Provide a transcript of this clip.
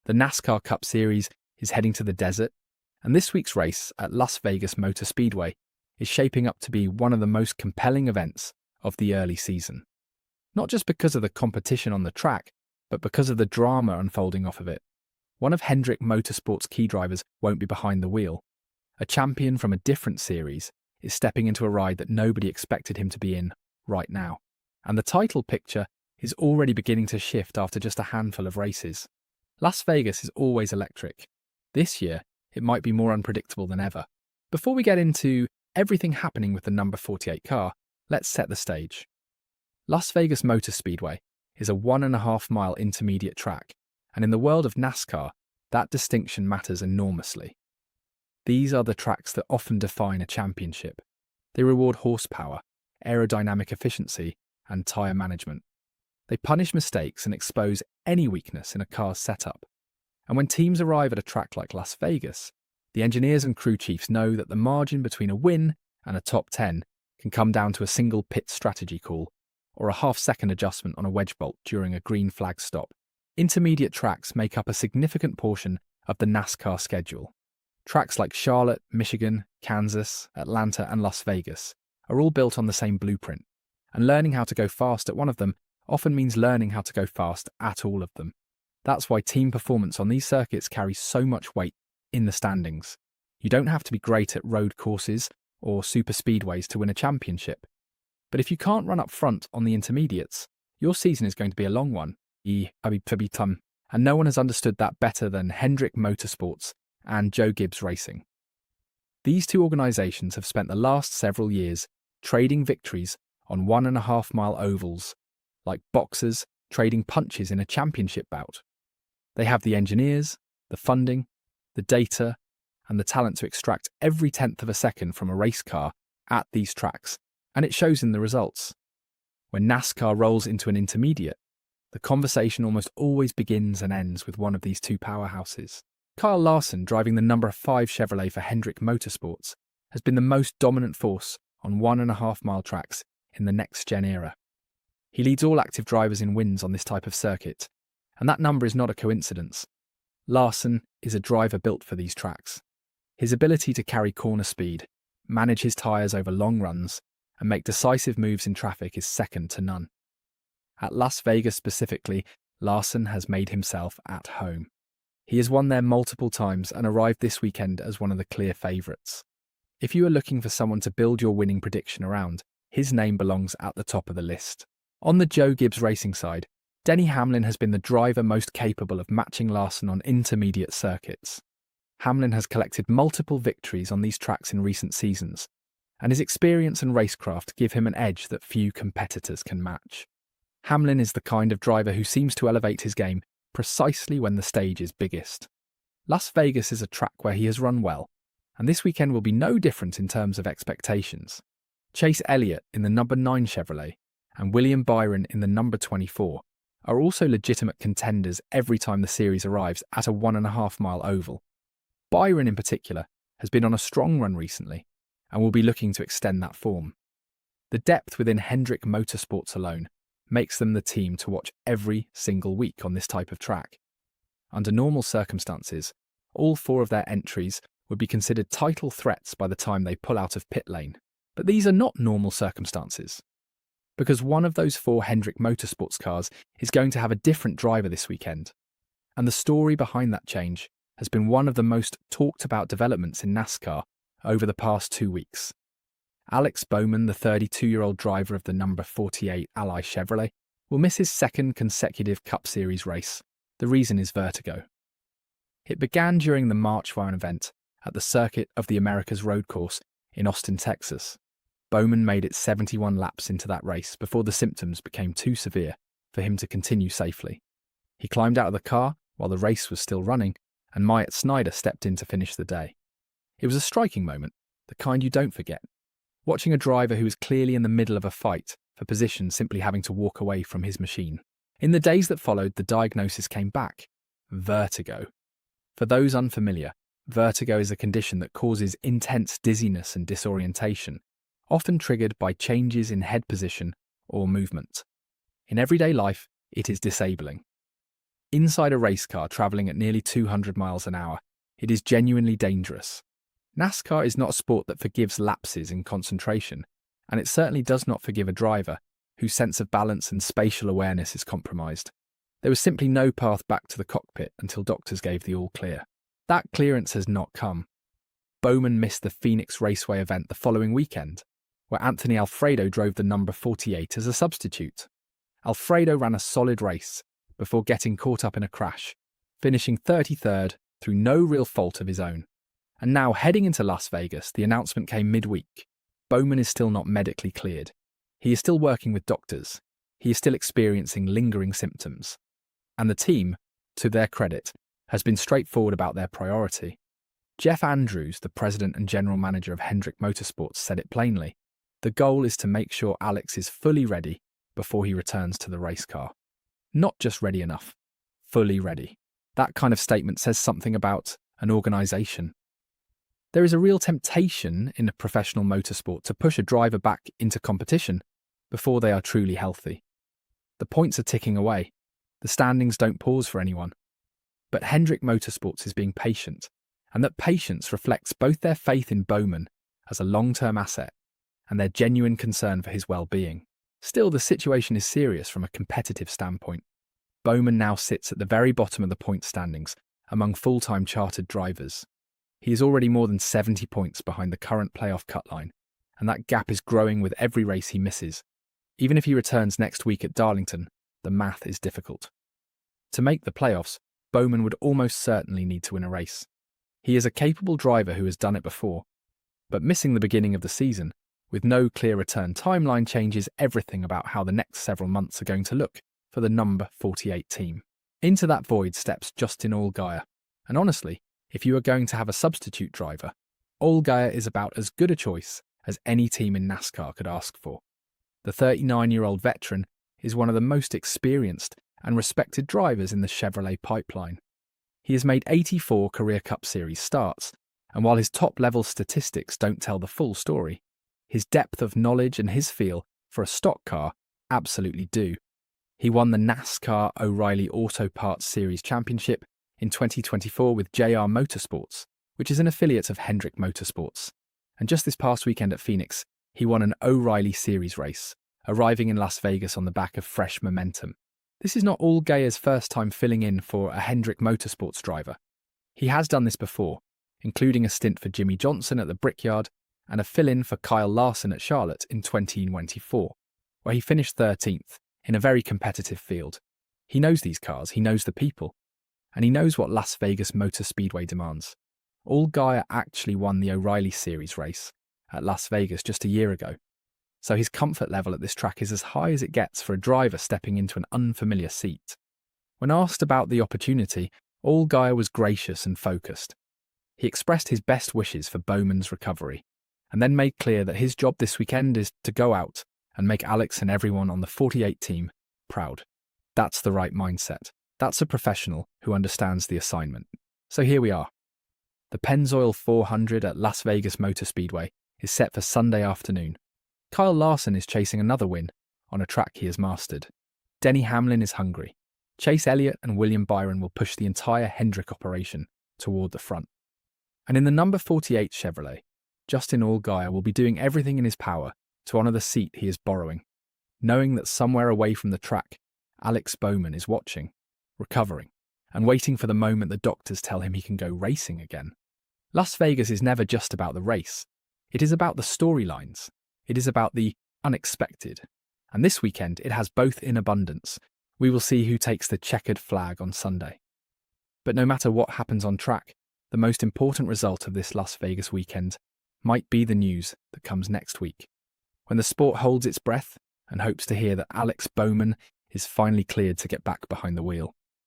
The NASCAR Cup Series is heading to the desert, and this week's race at Las Vegas Motor Speedway is shaping up to be one of the most compelling events of the early season. Not just because of the competition on the track, but because of the drama unfolding off of it. One of Hendrick Motorsports' key drivers won't be behind the wheel. A champion from a different series is stepping into a ride that nobody expected him to be in right now. And the title picture is already beginning to shift after just a handful of races. Las Vegas is always electric. This year, it might be more unpredictable than ever. Before we get into everything happening with the number 48 car, let's set the stage. Las Vegas Motor Speedway is a 1.5-mile intermediate track, and in the world of NASCAR, that distinction matters enormously. These are the tracks that often define a championship. They reward horsepower, aerodynamic efficiency, and tyre management. They punish mistakes and expose any weakness in a car's setup. And when teams arrive at a track like Las Vegas, the engineers and crew chiefs know that the margin between a win and a top 10 can come down to a single pit strategy call or a half-second adjustment on a wedge bolt during a green flag stop. Intermediate tracks make up a significant portion of the NASCAR schedule. Tracks like Charlotte, Michigan, Kansas, Atlanta, and Las Vegas are all built on the same blueprint, and learning how to go fast at one of them often means learning how to go fast at all of them. That's why team performance on these circuits carries so much weight in the standings. You don't have to be great at road courses or super speedways to win a championship. But if you can't run up front on the intermediates, your season is going to be a long one. And no one has understood that better than Hendrick Motorsports and Joe Gibbs Racing. These two organisations have spent the last several years trading victories on 1.5-mile ovals, like boxers trading punches in a championship bout. They have the engineers, the funding, the data, and the talent to extract every tenth of a second from a race car at these tracks, and it shows in the results. When NASCAR rolls into an intermediate, the conversation almost always begins and ends with one of these two powerhouses. Kyle Larson, driving the number 5 Chevrolet for Hendrick Motorsports, has been the most dominant force on 1.5-mile tracks in the next-gen era. He leads all active drivers in wins on this type of circuit, and that number is not a coincidence. Larson is a driver built for these tracks. His ability to carry corner speed, manage his tyres over long runs, and make decisive moves in traffic is second to none. At Las Vegas specifically, Larson has made himself at home. He has won there multiple times and arrived this weekend as one of the clear favourites. If you are looking for someone to build your winning prediction around, his name belongs at the top of the list. On the Joe Gibbs Racing side, Denny Hamlin has been the driver most capable of matching Larson on intermediate circuits. Hamlin has collected multiple victories on these tracks in recent seasons, and his experience and racecraft give him an edge that few competitors can match. Hamlin is the kind of driver who seems to elevate his game precisely when the stage is biggest. Las Vegas is a track where he has run well, and this weekend will be no different in terms of expectations. Chase Elliott in the number 9 Chevrolet and William Byron in the number 24 are also legitimate contenders every time the series arrives at a 1.5-mile oval. Byron in particular has been on a strong run recently and will be looking to extend that form. The depth within Hendrick Motorsports alone makes them the team to watch every single week on this type of track. Under normal circumstances, all 4 of their entries would be considered title threats by the time they pull out of pit lane. But these are not normal circumstances, because one of those 4 Hendrick Motorsports cars is going to have a different driver this weekend. And the story behind that change has been one of the most talked about developments in NASCAR over the past 2 weeks. Alex Bowman, the 32-year-old driver of the number 48 Ally Chevrolet, will miss his second consecutive Cup Series race. The reason is vertigo. It began during the March 1 event at the Circuit of the Americas road course in Austin, Texas. Bowman made it 71 laps into that race before the symptoms became too severe for him to continue safely. He climbed out of the car while the race was still running, and Myatt Snyder stepped in to finish the day. It was a striking moment, the kind you don't forget. Watching a driver who was clearly in the middle of a fight for position simply having to walk away from his machine. In the days that followed, the diagnosis came back: vertigo. For those unfamiliar, vertigo is a condition that causes intense dizziness and disorientation, often triggered by changes in head position or movement. In everyday life, it is disabling. Inside a race car travelling at nearly 200 miles an hour, it is genuinely dangerous. NASCAR is not a sport that forgives lapses in concentration, and it certainly does not forgive a driver whose sense of balance and spatial awareness is compromised. There was simply no path back to the cockpit until doctors gave the all clear. That clearance has not come. Bowman missed the Phoenix Raceway event the following weekend, where Anthony Alfredo drove the number 48 as a substitute. Alfredo ran a solid race before getting caught up in a crash, finishing 33rd through no real fault of his own. And now, heading into Las Vegas, the announcement came midweek. Bowman is still not medically cleared. He is still working with doctors. He is still experiencing lingering symptoms. And the team, to their credit, has been straightforward about their priority. Jeff Andrews, the president and general manager of Hendrick Motorsports, said it plainly. The goal is to make sure Alex is fully ready before he returns to the race car. Not just ready enough, fully ready. That kind of statement says something about an organisation. There is a real temptation in a professional motorsport to push a driver back into competition before they are truly healthy. The points are ticking away. The standings don't pause for anyone. But Hendrick Motorsports is being patient, and that patience reflects both their faith in Bowman as a long-term asset and their genuine concern for his well-being. Still, the situation is serious from a competitive standpoint. Bowman now sits at the very bottom of the point standings among full-time chartered drivers. He is already more than 70 points behind the current playoff cut line, and that gap is growing with every race he misses. Even if he returns next week at Darlington, the math is difficult. To make the playoffs, Bowman would almost certainly need to win a race. He is a capable driver who has done it before, but missing the beginning of the season, with no clear return timeline, changes everything about how the next several months are going to look for the number 48 team. Into that void steps Justin Allgaier, and honestly, if you are going to have a substitute driver, Allgaier is about as good a choice as any team in NASCAR could ask for. The 39-year-old veteran is one of the most experienced and respected drivers in the Chevrolet pipeline. He has made 84 career Cup Series starts, and while his top-level statistics don't tell the full story, his depth of knowledge and his feel for a stock car absolutely do. He won the NASCAR O'Reilly Auto Parts Series Championship in 2024 with JR Motorsports, which is an affiliate of Hendrick Motorsports. And just this past weekend at Phoenix, he won an O'Reilly Series race, arriving in Las Vegas on the back of fresh momentum. This is not Allgaier's first time filling in for a Hendrick Motorsports driver. He has done this before, including a stint for Jimmy Johnson at the Brickyard and a fill-in for Kyle Larson at Charlotte in 2024, where he finished 13th in a very competitive field. He knows these cars, he knows the people, and he knows what Las Vegas Motor Speedway demands. Allgaier actually won the O'Reilly Series race at Las Vegas just a year ago, so his comfort level at this track is as high as it gets for a driver stepping into an unfamiliar seat. When asked about the opportunity, Allgaier was gracious and focused. He expressed his best wishes for Bowman's recovery, and then made clear that his job this weekend is to go out and make Alex and everyone on the 48 team proud. That's the right mindset. That's a professional who understands the assignment. So here we are. The Pennzoil 400 at Las Vegas Motor Speedway is set for Sunday afternoon. Kyle Larson is chasing another win on a track he has mastered. Denny Hamlin is hungry. Chase Elliott and William Byron will push the entire Hendrick operation toward the front. And in the number 48 Chevrolet, Justin Allgaier will be doing everything in his power to honour the seat he is borrowing, knowing that somewhere away from the track, Alex Bowman is watching, recovering, and waiting for the moment the doctors tell him he can go racing again. Las Vegas is never just about the race. It is about the storylines. It is about the unexpected. And this weekend, it has both in abundance. We will see who takes the checkered flag on Sunday. But no matter what happens on track, the most important result of this Las Vegas weekend might be the news that comes next week, when the sport holds its breath and hopes to hear that Alex Bowman is finally cleared to get back behind the wheel.